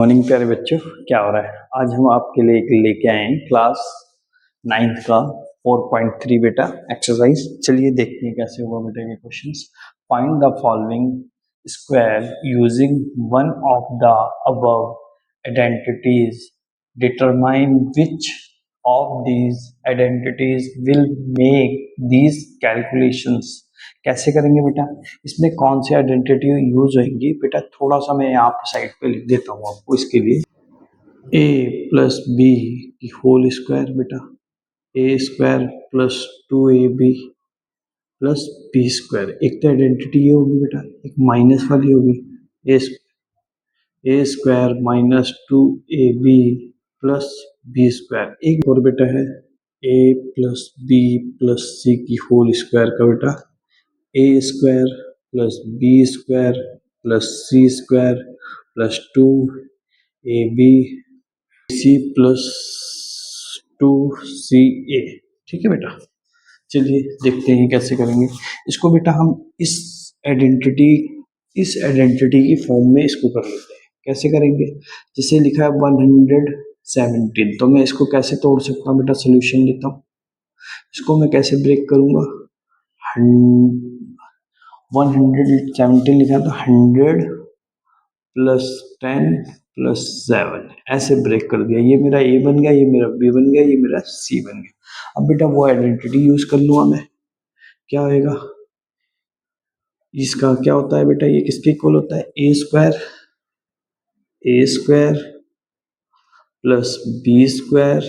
Morning प्यारे बच्चों, क्या हो रहा है? आज हम आपके लिए एक लेके आए हैं क्लास 9th का 4.3 बेटा एक्सरसाइज। चलिए देखते हैं कैसे हुआ बेटा ये questions. Find the following square using one of the above identities, determine which of these identities will make these calculations. कैसे करेंगे बेटा? इसमें कौन सी आइडेंटिटी यूज होगी बेटा? थोड़ा सा मैं यहाँ पर साइड पे लिख देता हूँ आपको इसके लिए। ए प्लस बी की होल स्क्वायर बेटा, A square plus 2ab plus B square. एक तो आइडेंटिटी ये होगी बेटा, एक माइनस वाली होगी, A square minus 2ab plus B square. एक और बेटा है A plus B plus C की होल स्क्वायर का बेटा, A square plus B square plus C square plus 2ab C plus 2ca। ठीक है बेटा, चलिए देखते हैं कैसे करेंगे इसको बेटा। हम इस आइडेंटिटी की फॉर्म में इसको कर लेते हैं। कैसे करेंगे? जैसे लिखा है 117, तो मैं इसको कैसे तोड़ सकता हूँ बेटा? सोल्यूशन लेता हूँ, इसको मैं कैसे ब्रेक करूंगा? 117 लिखा था, 100 प्लस 10 प्लस 7, ऐसे ब्रेक कर दिया। ये मेरा ए बन गया, ये मेरा बी बन गया, ये मेरा सी बन गया। अब बेटा वो आइडेंटिटी यूज कर लूंगा मैं। क्या होएगा? इसका क्या होता है बेटा? ये किसके इक्वल होता है? A square plus B square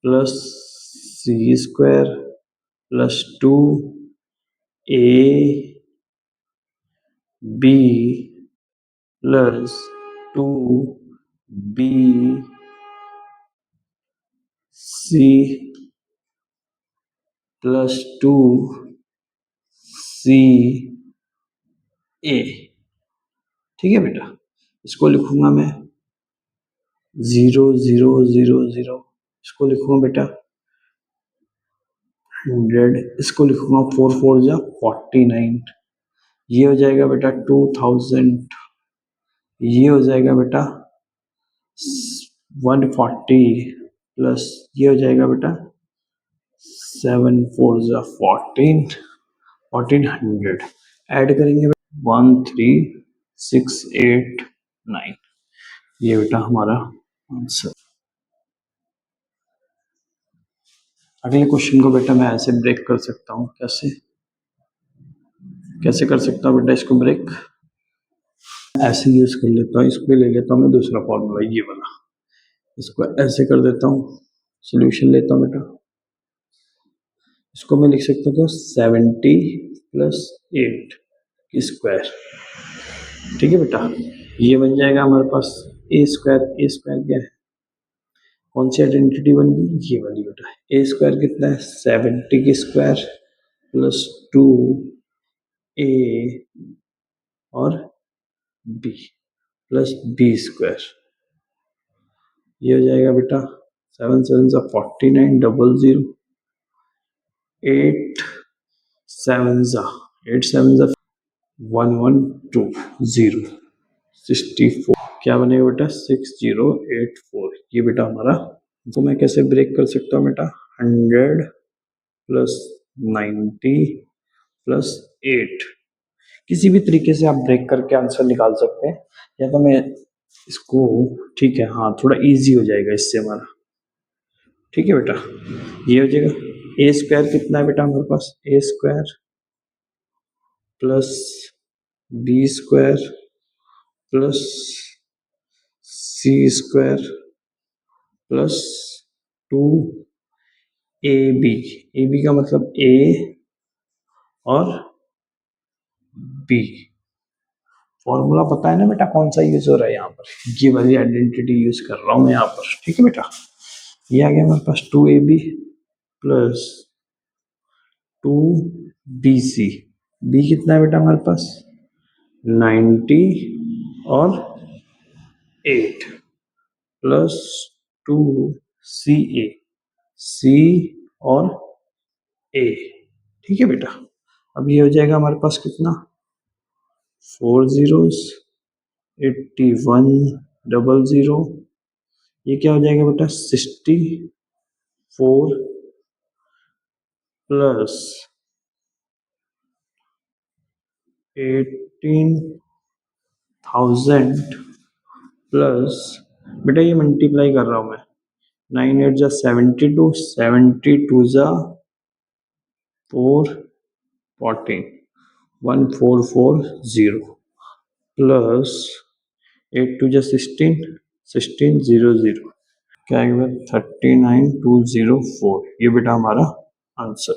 plus C square plus 2ab plus 2bc plus 2ca। ठीक है बेटा, इसको लिखूंगा मैं 0 0 0 0, इसको लिखूंगा बेटा 100, इसको लिखूंगा 4 4 जा 49, ये हो जाएगा बेटा 2000, ये हो जाएगा बेटा 140 प्लस ये हो जाएगा बेटा 7 4 जा 14, 1400 ऐड करेंगे 13689। ये बेटा हमारा आंसर। अगले क्वेश्चन को बेटा मैं ऐसे ब्रेक कर सकता हूँ। कैसे कर सकता हूँ बेटा इसको ब्रेक? ऐसे यूज कर लेता हूँ, इसको ले लेता हूँ मैं दूसरा फॉर्मूला, ये वाला। इसको ऐसे कर देता हूँ, सोल्यूशन लेता हूँ बेटा। इसको मैं लिख सकता हूँ 70 प्लस 8 की स्क्वायर। ठीक है बेटा, ये बन जाएगा हमारे पास ए स्क्वायर। ए स्क्वायर क्या है? कौन सी आइडेंटिटी बन गई? ये वाली बेटा। ए स्क्वायर कितना है? 70 की स्क्वायर प्लस 2a और b प्लस बी स्क्वायर। ये हो जाएगा बेटा 7 7 जा 49, 00, 8 7 जा 1120, 64। क्या बनेगा बेटा? 6084। ये बेटा हमारा। तो मैं कैसे ब्रेक कर सकता हूँ बेटा? 100 प्लस 90 प्लस 8, किसी भी तरीके से आप ब्रेक करके आंसर निकाल सकते हैं, या तो मैं इसको, ठीक है हाँ, थोड़ा इजी हो जाएगा इससे हमारा। ठीक है बेटा, ये हो जाएगा ए स्क्वायर कितना है बेटा हमारे पास? A square plus B square plus C square plus 2ab। A B का मतलब ए और बी। फॉर्मूला पता है ना बेटा कौन सा यूज हो रहा है यहाँ पर? ये वाली आइडेंटिटी यूज कर रहा हूँ मैं यहाँ पर। ठीक है बेटा, ये आ गया हमारे पास 2ab प्लस 2bc। बी कितना है बेटा हमारे पास? 90 और 8 प्लस 2ca, सी और ए। ठीक है बेटा, अब ये हो जाएगा हमारे पास कितना? 4 zeros 81 00, ये क्या हो जाएगा बेटा 64 प्लस 18,000 प्लस, बेटा ये मल्टीप्लाई कर रहा हूं मैं, 9 8 जा 72, 72 जा 414, 1440 प्लस 8 2 जा 16, 1600, क्या आएगा 39204, ये बेटा हमारा आंसर।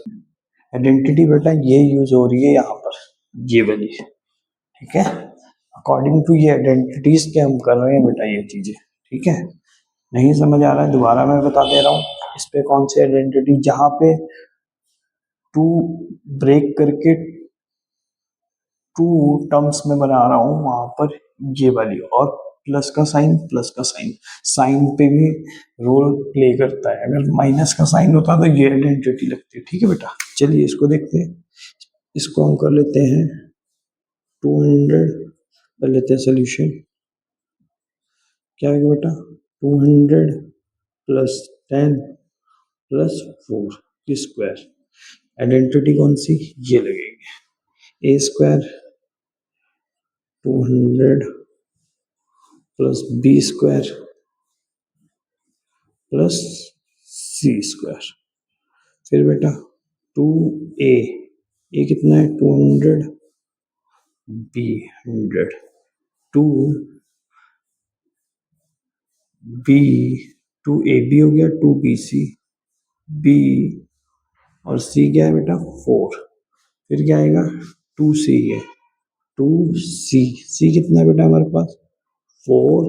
आइडेंटिटी बेटा ये यूज हो रही है यहाँ पर, ये वाली, ठीक है। अकॉर्डिंग टू ये आइडेंटिटीज के हम कर रहे हैं बेटा ये चीजें, ठीक है। नहीं समझ आ रहा है दोबारा मैं बता दे रहा हूँ, इस पे कौन सी आइडेंटिटी, जहां पे टू ब्रेक करके टू टर्म्स में बना रहा हूं वहां पर ये वाली, और प्लस का साइन, प्लस का साइन, साइन पे भी रोल प्ले करता है। अगर माइनस का साइन होता तो ये आइडेंटिटी लगती है, ठीक है बेटा। चलिए इसको देखते हैं, इसको हम कर लेते हैं 200, कर लेते हैं सोल्यूशन। क्या है बेटा 200 प्लस 10 प्लस 4 की स्क्वायर, आइडेंटिटी कौन सी, ये लगेगी। A square 200 plus B square plus C square, फिर बेटा 2a, ये कितना है 200, बी 100, 2b, 2ab हो गया, 2bc, b और c क्या है बेटा 4, फिर क्या आएगा 2c है, 2c कितना है बेटा हमारे पास 4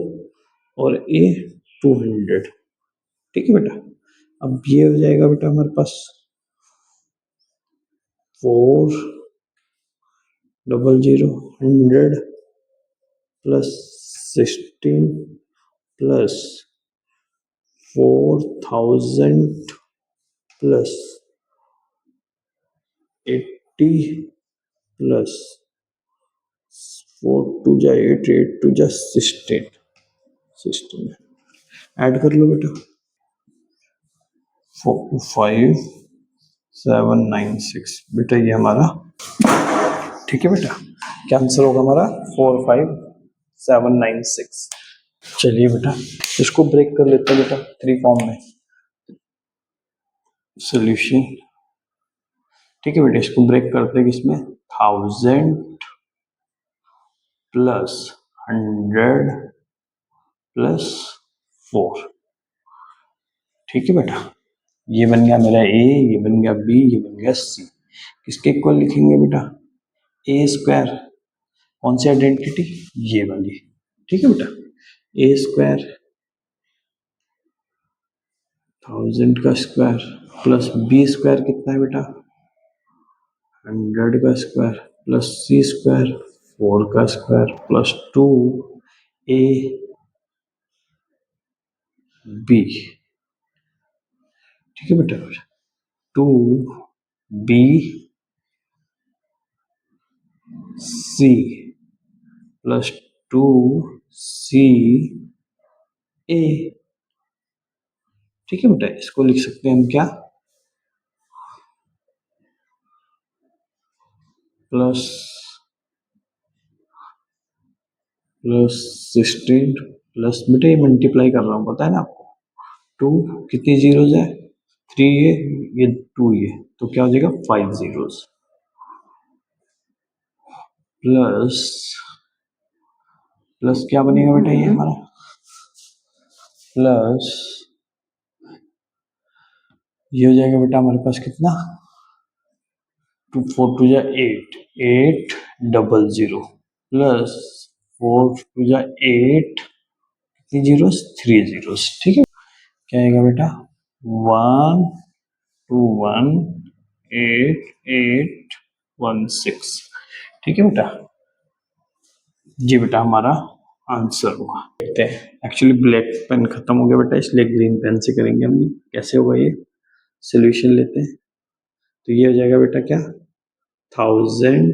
और a 200, ठीक है बेटा। अब ये हो जाएगा बेटा हमारे पास 400 100 प्लस 16 प्लस 4000 प्लस 80 प्लस 4 2 जा 8 8 2 जा 16, 16 ऐड कर लो बेटा 45796, बेटा ये हमारा, ठीक है बेटा। क्या आंसर होगा हमारा 45796। चलिए बेटा इसको ब्रेक कर लेते हैं बेटा थ्री फॉर्म में, सोल्यूशन, ठीक है बेटा। इसको ब्रेक करते हैं किसमें, 1000 प्लस 100 प्लस 4, ठीक है बेटा। ये बन गया मेरा ए, ये बन गया बी, ये बन गया सी। किसके इक्वल लिखेंगे बेटा, ए स्क्वायर, कौन सी आइडेंटिटी, ये वाली, ठीक है बेटा। ए स्क्वायर 1000 का स्क्वायर प्लस बी स्क्वायर कितना है बेटा 100 का स्क्वायर प्लस सी स्क्वायर 4 का स्क्वायर प्लस 2 ए बी, ठीक है बेटा। 2 B C plus 2 C A, ठीक है बेटा। इसको लिख सकते हैं हम क्या, प्लस 16 प्लस, बेटा ये मल्टीप्लाई कर रहा हूँ पता है ना आपको, 2 कितनी जीरोज है 3, ये 2, ये तो क्या हो जाएगा 5 जीरोज, प्लस प्लस क्या बनेगा बेटा ये हमारा, प्लस ये हो जाएगा बेटा हमारे पास कितना 2 4 2 जा 8 800 प्लस 4 2 जा 8, कितनी जीरोस 3 जीरोस, ठीक है। क्या आएगा बेटा 1218816, ठीक है बेटा। जी बेटा हमारा आंसर हुआ। देखते हैं, एक्चुअली ब्लैक पेन खत्म हो गया बेटा, इसलिए ग्रीन पेन से करेंगे हम। ये कैसे होगा, ये सोल्यूशन लेते हैं। तो ये हो जाएगा बेटा क्या 1000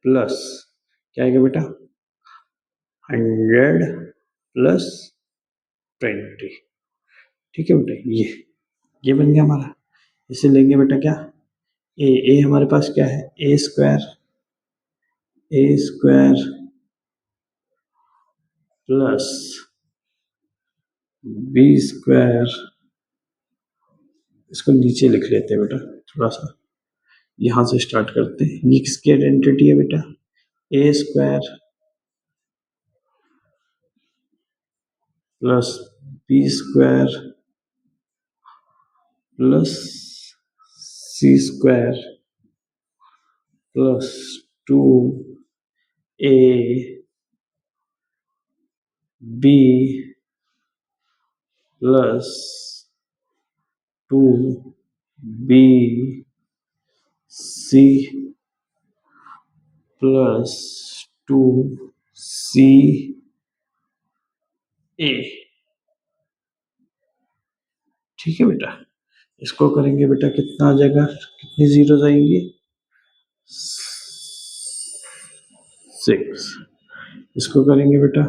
प्लस क्या आएगा बेटा 100 प्लस 20। ठीक है बेटा, ये बन गया हमारा। इसे लेंगे बेटा क्या ए हमारे पास क्या है A square plus B square. इसको नीचे लिख लेते हैं बेटा, थोड़ा सा यहां से स्टार्ट करते हैं। ये किसकी आइडेंटिटी है बेटा A square plus B square plus C square plus 2 A B plus 2 B C plus 2 C A. ठीक है बेटा, इसको करेंगे बेटा कितना आ जाएगा, कितनी जीरो आएंगी 6। इसको करेंगे बेटा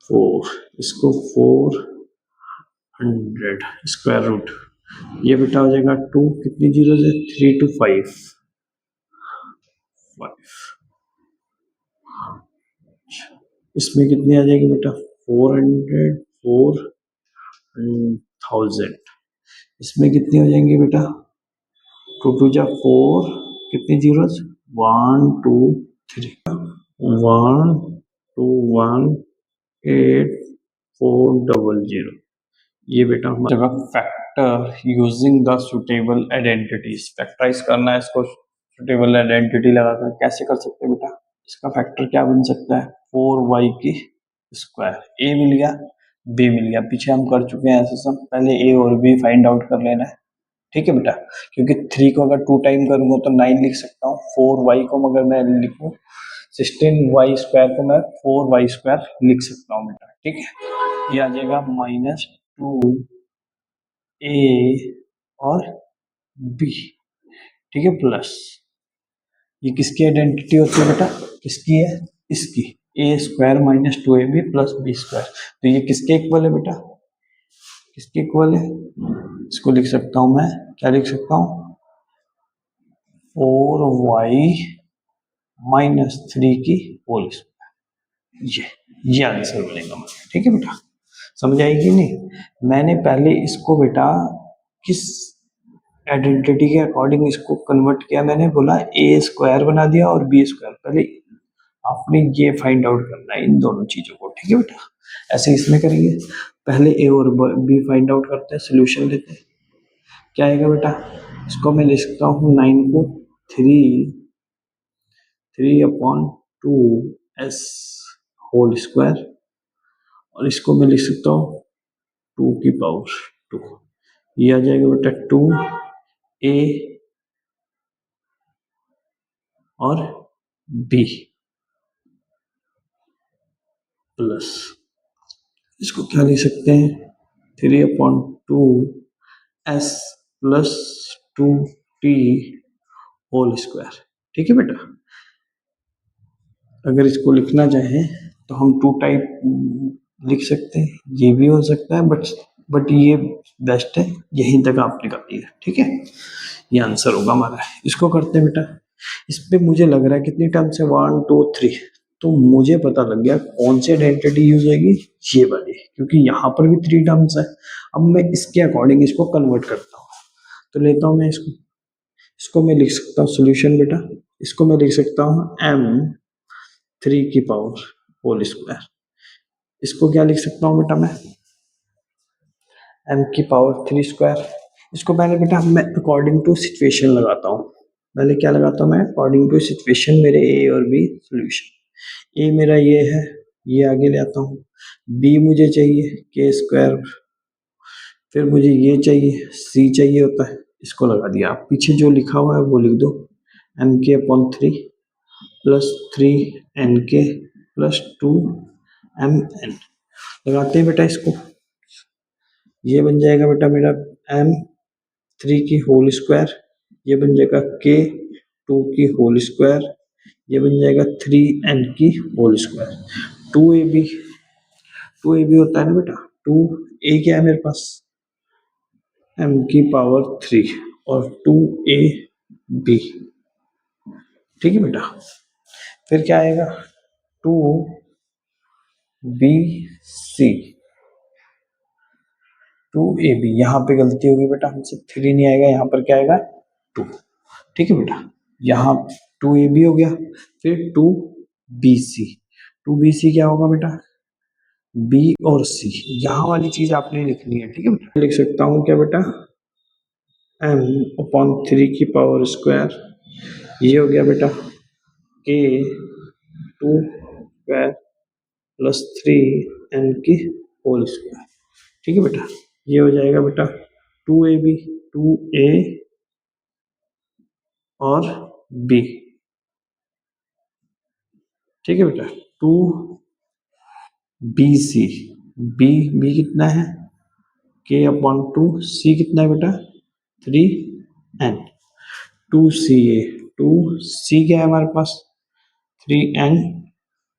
4, इसको 400 स्क्वायर रूट। ये बेटा हो जाएगा 2, कितनी जीरो है 3 to 5 इसमें कितनी आ जाएगी बेटा 400 इसमें कितनी हो जाएंगी बेटा 2 2 जा 4, कितनी जीरो 1 2 3 1 2 1 8 4 00। ये बेटा हमारा factor using the suitable identities. Factorise करना है इसको सुटेबल आइडेंटिटी लगाकर। कैसे कर सकते हैं बेटा, इसका फैक्टर क्या बन सकता है 4y की स्क्वायर। ए मिल गया बी मिल गया, पीछे हम कर चुके हैं ऐसे सब। पहले ए और बी फाइंड आउट कर लेना है। ठीक है बेटा, क्योंकि 3 को अगर 2 टाइम करूंगा तो 9 लिख सकता हूँ। 4y को अगर मैं लिखूँ 16y स्क्वायर को मैं 4y स्क्वायर लिख सकता हूँ बेटा। ठीक है, ये आ जाएगा -2 ए और बी। ठीक है, प्लस ये किसकी आइडेंटिटी होती है बेटा, किसकी है इसकी, A square minus 2ab plus B square. तो ये किसके इक्वल है बेटा, किसके इक्वल है, इसको लिख सकता हूं मैं, क्या लिख सकता हूं 4y माइनस 3 की होल स्क्वायर। ये आंसर बनेगा हमारा। ठीक है बेटा, समझ आएगी नहीं। मैंने पहले इसको बेटा किस आइडेंटिटी के अकॉर्डिंग इसको कन्वर्ट किया, मैंने बोला ए स्क्वायर बना दिया और बी स्क्वायर। पहले आपने ये फाइंड आउट करना है इन दोनों चीजों को। ठीक है बेटा, ऐसे इसमें करेंगे। पहले ए और बी फाइंड आउट करते हैं, सोल्यूशन लेते हैं। क्या आएगा बेटा, इसको मैं लिख सकता हूँ 9 को 3/2 होल स्क्वायर, और इसको मैं लिख सकता हूँ 2 की पावर 2। ये आ जाएगा बेटा 2a और b प्लस, इसको क्या लिख सकते हैं 3/2s plus 2t whole square. ठीक है बेटा, अगर इसको लिखना चाहें तो हम 2 टाइप लिख सकते हैं, ये भी हो सकता है, बट ये बेस्ट है, यहीं तक आप निकालिए। ठीक है, ये आंसर होगा हमारा। इसको करते हैं बेटा, इस पे मुझे लग रहा है कितनी टर्म्स है 1 2 3, तो मुझे पता लग गया कौन सी आइडेंटिटी यूज होगी, ये वाली, क्योंकि यहाँ पर भी 3 टर्म्स है। अब मैं इसके अकॉर्डिंग इसको कन्वर्ट करता हूँ, तो लेता हूँ मैं इसको मैं लिख सकता हूँ सोल्यूशन बेटा, इसको मैं लिख सकता हूँ m3 की पावर होल स्क्वायर। इसको क्या लिख सकता हूँ बेटा मैं m की पावर 3 स्क्वायर। इसको पहले बेटा मैं अकॉर्डिंग टू सिचुएशन लगाता हूँ। पहले क्या लगाता हूँ मैं, अकॉर्डिंग टू सिचुएशन मेरे ए और बी सोल्यूशन। ए मेरा ये है, ये आगे ले आता हूँ। बी मुझे चाहिए के स्क्वायर, फिर मुझे ये चाहिए सी चाहिए होता है, इसको लगा दिया। आप पीछे जो लिखा हुआ है वो लिख दो, एम के अपॉन 3 प्लस 3 एन के प्लस 2 एम एन। लगाते हैं बेटा इसको, ये बन जाएगा बेटा मेरा m3 की होल स्क्वायर, ये बन जाएगा k 2 की होल स्क्वायर, ये बन जाएगा 3n की होल स्क्वायर। 2ab, 2ab होता है ना बेटा, 2a क्या है मेरे पास, m की पावर 3 और 2ab, ठीक है बेटा। फिर क्या आएगा, 2bc, 2ab, यहाँ पे गलती होगी बेटा हमसे, 3 नहीं आएगा, यहाँ पर क्या आएगा 2, ठीक है बेटा। यहाँ 2ab हो गया, फिर 2bc, 2bc क्या होगा बेटा, b और c, यहाँ वाली चीज आपने लिखनी है, ठीक है बेटा। लिख सकता हूँ क्या बेटा, m अपॉन 3 की पावर स्क्वायर, ये हो गया बेटा k 2 स्क्वायर प्लस 3n की होल स्क्वायर, ठीक है बेटा। ये हो जाएगा बेटा 2ab, 2a और b, ठीक है बेटा। 2bc, b कितना है, k अपॉन 2, c कितना है बेटा 3n, 2ca, 2c क्या है हमारे पास 3n,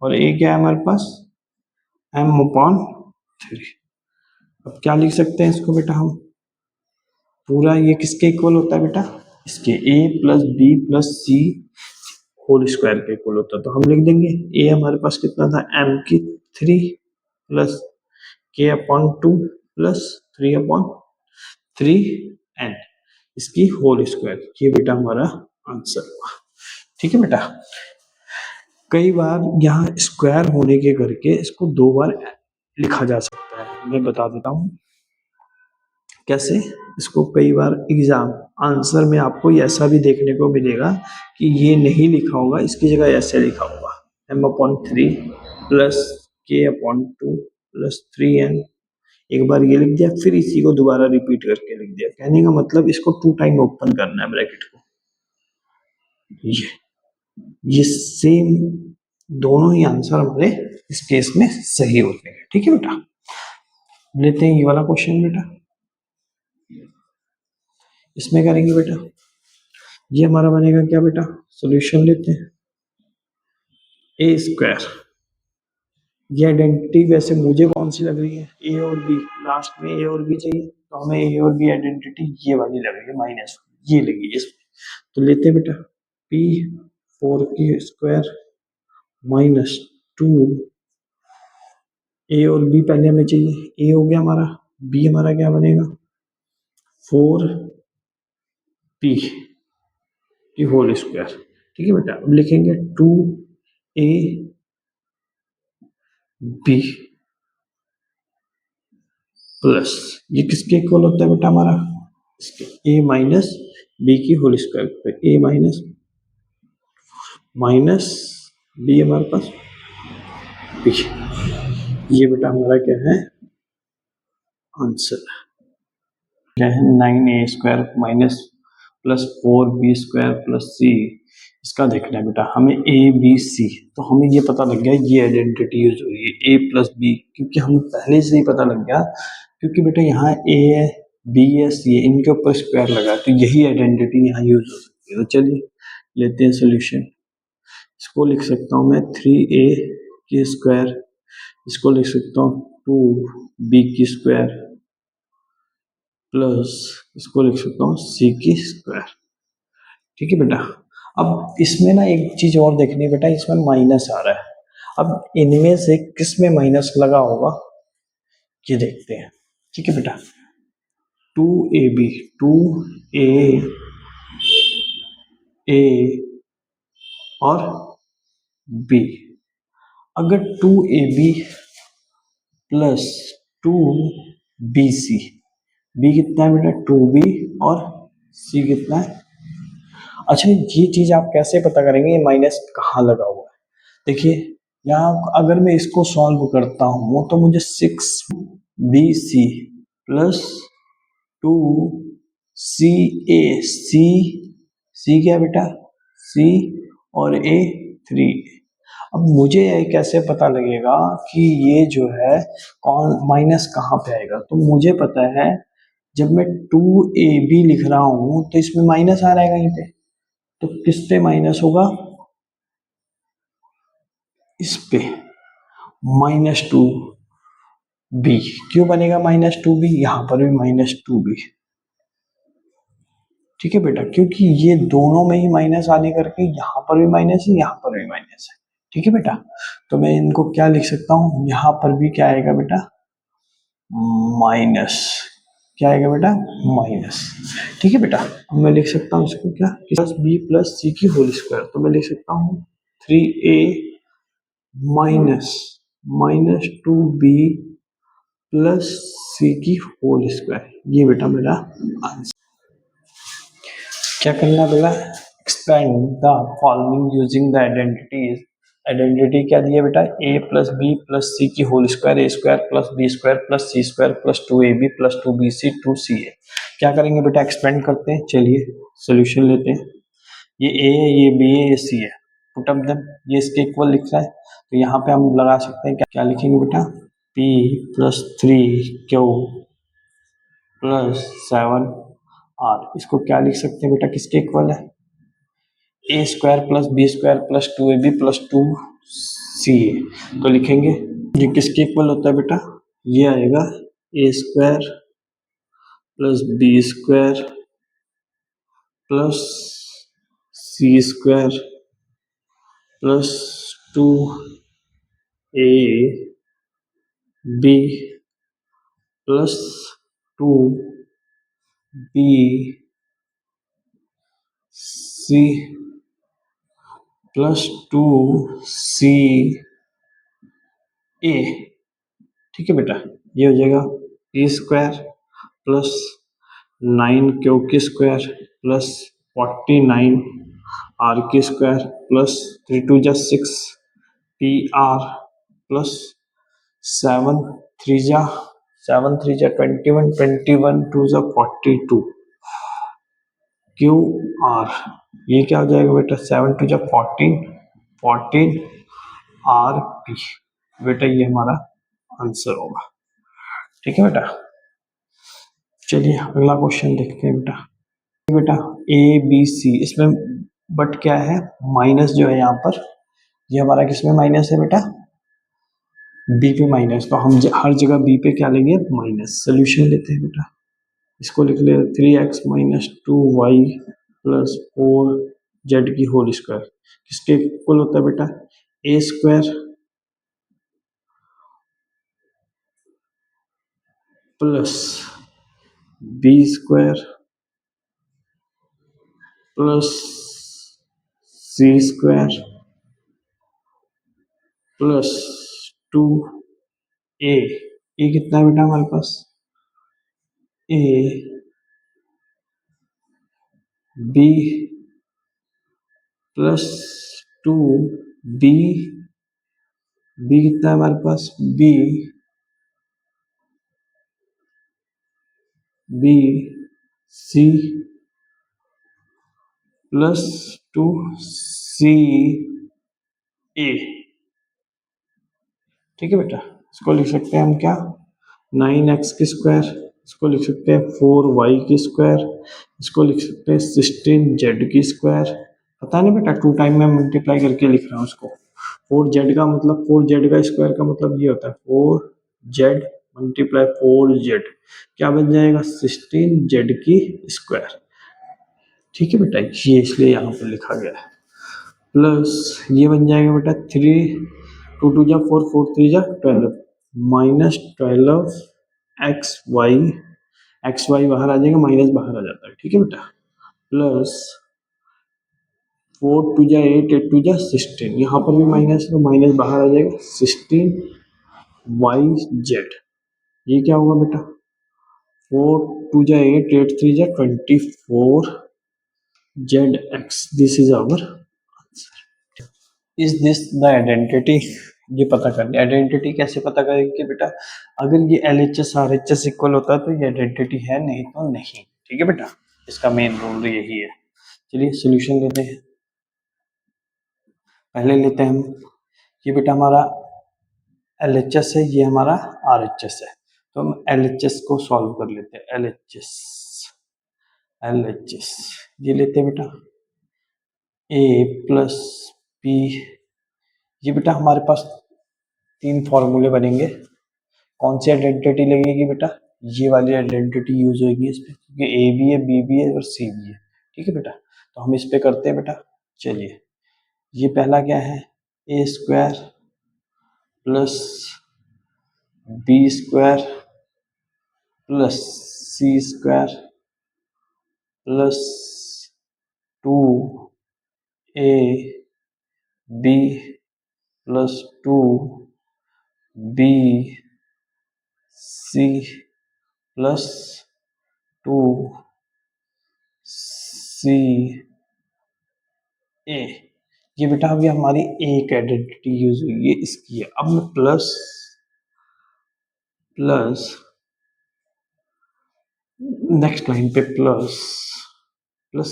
और a क्या है हमारे पास m अपॉन 3। अब क्या लिख सकते हैं इसको बेटा हम, पूरा ये किसके इक्वल होता है बेटा, इसके a plus B plus C whole square के इक्वल होता है। तो हम लिख देंगे a हमारे पास कितना था, m की 3 plus k upon 2 plus 3 upon 3n, इसकी होल स्क्वायर, ये बेटा हमारा आंसर हुआ, ठीक है बेटा। कई बार यहाँ स्क्वायर होने के करके इसको 2 बार लिखा जा सकता है, मैं बता देता हूँ कैसे। इसको कई बार एग्जाम आंसर में आपको ऐसा भी देखने को मिलेगा कि ये नहीं लिखा होगा, इसकी जगह ऐसे लिखा होगा m upon 3 plus k upon 2 plus 3n, एक बार ये लिख दिया, फिर इसी को दोबारा रिपीट करके लिख दिया। कहने का मतलब इसको 2 टाइम ओपन करना है ब्रैकेट को, ये सेम दोनों ही आंसर हमारे इस केस में सही होते हैं, ठीक है बेटा। लेते हैं ये वाला क्वेश्चन बेटा, इसमें करेंगे बेटा, ये हमारा बनेगा क्या बेटा, सॉल्यूशन लेते हैं ए स्क्वायर, ये आइडेंटिटी वैसे मुझे कौन सी लग रही है, ए और बी, लास्ट में ए और बी चाहिए, तो हमें ए और बी आइडेंटिटी ये वाली लग रही है, माइनस ये लगी इसमें। तो लेते हैं बेटा पी 4 की स्क्वायर माइनस 2, ए और बी पहले हमें चाहिए, ए हो गया हमारा, बी हमारा क्या बनेगा 4p की होल स्क्वायर, ठीक है बेटा। अब लिखेंगे 2ab प्लस, ये किसके इक्वल होता है बेटा हमारा, इसके a माइनस बी की होल स्क्वायर, तो a माइनस माइनस बी हमारे पास b, ये बेटा हमारा क्या है आंसर, क्या है 9a square minus plus 4b square plus c, इसका देखना है बेटा हमें a b c, तो हमें ये पता लग गया ये आइडेंटिटी यूज हुई है a प्लस b, क्योंकि हमें पहले से ही पता लग गया, क्योंकि बेटा यहाँ a है b है c है, इनके ऊपर स्क्वायर लगा, तो यही आइडेंटिटी यहाँ यूज हो सकती है। तो चलिए लेते हैं सोल्यूशन, इसको लिख सकता हूँ मैं 3a की स्क्वायर, इसको लिख सकता हूँ 2b की स्क्वायर प्लस इसको लिख सकता हूँ c की स्क्वायर, ठीक है बेटा। अब इसमें ना एक चीज और देखनी है बेटा, इसमें माइनस आ रहा है, अब इनमें से किस में माइनस लगा होगा ये देखते हैं, ठीक है बेटा। 2ab, 2a और b, अगर 2ab प्लस 2bc, b कितना है बेटा 2b और c कितना है, अच्छा ये चीज आप कैसे पता करेंगे ये माइनस कहाँ लगा हुआ है, देखिए यहाँ अगर मैं इसको सॉल्व करता हूँ तो मुझे 6bc प्लस 2ca, c क्या बेटा c और a 3, अब मुझे कैसे पता लगेगा कि ये जो है कौन माइनस कहाँ पे आएगा, तो मुझे पता है जब मैं 2ab लिख रहा हूँ तो इसमें माइनस आ रहा है कहीं पे, तो किस पे माइनस होगा इस पे -2b, क्यों बनेगा -2b, यहाँ पर भी -2b, ठीक है बेटा, क्योंकि ये दोनों में ही माइनस आने करके यहाँ पर भी माइनस है, यहाँ पर भी माइनस है, ठीक है बेटा। तो मैं इनको क्या लिख सकता हूँ, यहाँ पर भी क्या आएगा बेटा, माइनस, क्या आएगा बेटा, माइनस, ठीक है बेटा। अब मैं लिख सकता हूँ इसको क्या, प्लस बी प्लस सी की होल स्क्वायर, तो मैं लिख सकता हूँ 3a minus -2b plus C की होल स्क्वायर, ये बेटा मेरा आंसर। क्या करना है बेटा, expand the following using the identities, identity क्या दी है बेटा, a plus B plus C की whole square, A square plus B square plus C square plus 2ab plus 2bc 2ca। क्या करेंगे बेटा, एक्सपेंड करते हैं, चलिए सोल्यूशन लेते हैं। ये a है, ये b है, ये c है, पुट अप देम, ये इसके इक्वल लिख रहा है, तो यहाँ पे हम लगा सकते हैं, क्या लिखेंगे बेटा, p plus 3q plus 7r, इसको क्या लिख सकते हैं बेटा, किसके इक्वल है, A square plus B square plus 2ab plus 2ca, तो लिखेंगे ये किसके इक्वल होता है बेटा, ये आएगा A square plus B square plus C square plus 2ab plus 2bc plus 2ca, ठीक है बेटा, ये हो जाएगा ए स्क्वायर प्लस 9q की स्क्वायर प्लस 49r की स्क्वायर प्लस 3 2 जा 6 pr प्लस 7 3 जा 21 21 2 जा 42 QR, ये क्या हो जाएगा बेटा, 7 2 जा 14 14 RP, बेटा ये हमारा आंसर होगा, ठीक है बेटा। चलिए अगला क्वेश्चन देखते हैं बेटा, बेटा ए बी सी, इसमें बट क्या है, माइनस जो है यहाँ पर, ये हमारा किसमें माइनस है बेटा, बी पे माइनस, तो हम हर जगह बी पे क्या लेंगे, माइनस। सोल्यूशन लेते हैं बेटा, इसको लिख ले 3x minus 2y plus 4z की होल स्क्वायर, किसके इक्वल होता है बेटा, A square plus B square plus C square plus 2a, ये कितना है बेटा हमारे पास, A B plus 2b, B कितना है हमारे पास, बी सी प्लस 2ca, ठीक है बेटा। इसको लिख सकते हैं हम क्या, 9x की स्क्वायर, इसको लिख सकते हैं 4y की स्क्वायर, इसको लिख सकते हैं 16z की स्क्वायर, पता नहीं बेटा 2 टाइम में मल्टीप्लाई करके लिख रहा हूँ उसको। 4z का मतलब 4z का स्क्वायर का मतलब ये होता है 4z मल्टीप्लाई 4z, क्या बन जाएगा 16z की स्क्वायर, ठीक है बेटा, ये इसलिए यहाँ पर लिखा गया है, प्लस ये बन जाएगा बेटा 3 2 2 जा 4 4 3 जा 12 माइनस 12 एक्स वाई बाहर आ जाएगा, माइनस बाहर आ जाता है, ठीक है बेटा, प्लस 4 2 जा 8 8 2 जा 16, यहाँ पर भी माइनस है तो माइनस बाहर आ जाएगा, 16 YZ, ये क्या होगा बेटा, 4 2 जा 8 8 3 जा 24 ZX, this is our answer. Is this the identity, ये पता करनी, आइडेंटिटी कैसे पता करेंगे बेटा, अगर ये LHS RHS इक्वल होता है तो ये आइडेंटिटी है, नहीं तो नहीं, ठीक है बेटा, इसका मेन रूल यही है। चलिए सोल्यूशन लेते हैं, पहले लेते हैं हम, ये बेटा हमारा LHS है, ये हमारा RHS है, तो हम LHS को सॉल्व कर लेते हैं, LHS ये लेते हैं बेटा, a प्लस बी ये बेटा हमारे पास 3 फॉर्मूले बनेंगे। कौन सी आइडेंटिटी लगेगी बेटा? ये वाली आइडेंटिटी यूज होगी इस पे, क्योंकि ए भी है, बी भी है और सी भी है। ठीक है बेटा, तो हम इस पे करते हैं बेटा। चलिए, ये पहला क्या है? A square plus B square plus C square plus 2 A B plus 2 B C plus 2 C A. ये बेटा अभी हमारी एक आइडेंटिटी यूज हुई है, इसकी है। अब मैं प्लस नेक्स्ट लाइन पे प्लस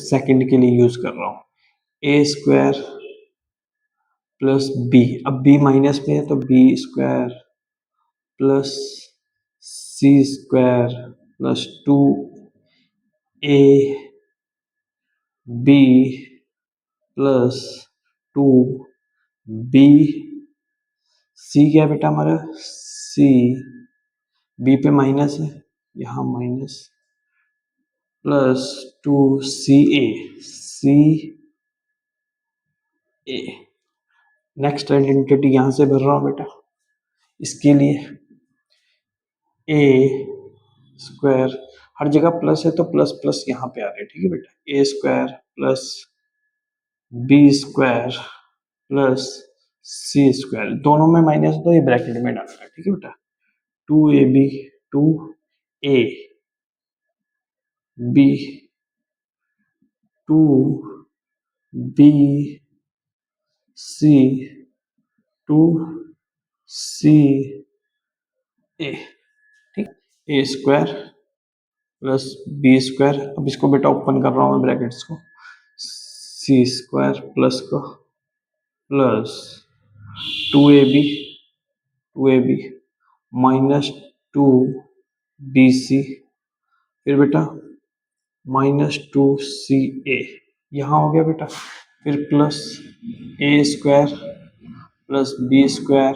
सेकंड के लिए यूज कर रहा हूं। ए स्क्वायर प्लस बी, अब बी माइनस में है तो B square plus C square plus 2 A B plus 2 B C. क्या बेटा हमारा? सी, बी पे माइनस है, यहाँ minus plus 2 C A. Next identity यहां से भर रहा हूं बेटा। इसके लिए ए स्क्वायर, हर जगह प्लस है तो प्लस प्लस यहाँ पे आ रहे हैं। ठीक है बेटा, A square plus B square plus C square, दोनों में माइनस तो ये ब्रैकेट में डालना है। ठीक है बेटा, 2ab 2ab 2bc 2ca। ठीक, ए स्क्वायर प्लस बी स्क्वायर, अब इसको बेटा ओपन कर रहा हूँ मैं ब्रैकेट्स को, सी स्क्वायर प्लस को प्लस 2ab माइनस 2bc, फिर बेटा माइनस 2ca, यहाँ हो गया बेटा। फिर plus A square plus B square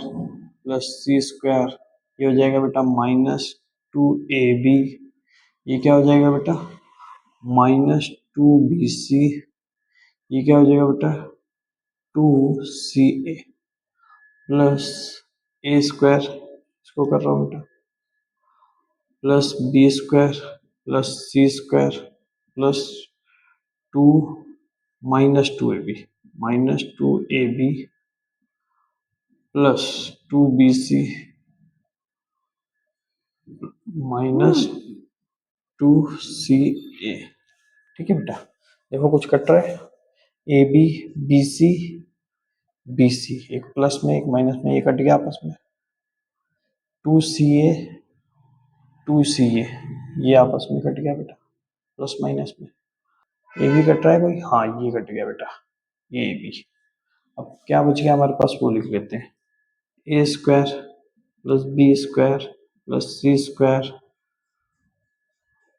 plus C square, ये हो जाएगा बेटा -2ab। ये क्या हो जाएगा बेटा? -2bc। ये क्या हो जाएगा बेटा? 2ca प्लस ए स्क्वायर, इसको कर रहा हूँ बेटा, plus B square plus C square plus 2 -2ab plus 2bc -2ca। ठीक है बेटा, देखो कुछ कट रहा है। A B B C B C, एक प्लस में एक माइनस में, ये कट गया आपस में। 2ca ये आपस में कट गया बेटा, प्लस माइनस में। ए भी कट रहा है कोई? हाँ, ये कट गया बेटा, ये भी। अब क्या बच गया हमारे पास, वो लिख लेते हैं। A square plus B square plus C square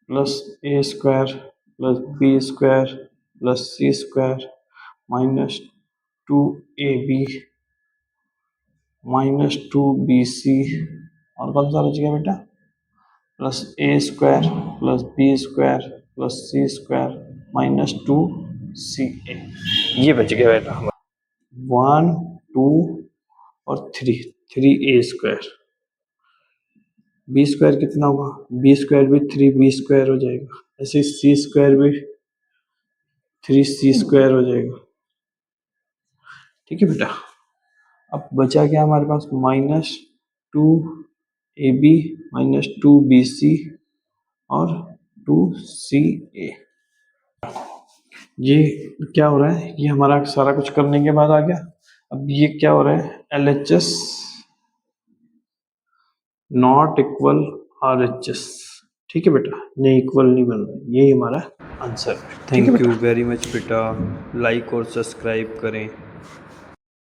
plus A square plus B square plus C square -2ab -2bc, और कौन सा बच गया बेटा? Plus A square plus B square plus C square -2ca। ये बच गया बेटा हमारा 1 2 और 3 ए स्क्वायर। बी स्क्वायर कितना होगा? बी स्क्वायर भी 3b स्क्वायर हो जाएगा, ऐसे सी स्क्वायर भी 3c स्क्वायर हो जाएगा। ठीक है बेटा, अब बचा क्या हमारे पास? -2ab -2bc और 2ca। ये क्या हो रहा है? ये हमारा सारा कुछ करने के बाद आ गया। अब ये क्या हो रहा है? LHS not equal RHS। ठीक है बेटा, नहीं इक्वल नहीं बन रहा है, यही हमारा आंसर है। थैंक यू वेरी मच बेटा, लाइक और सब्सक्राइब करें।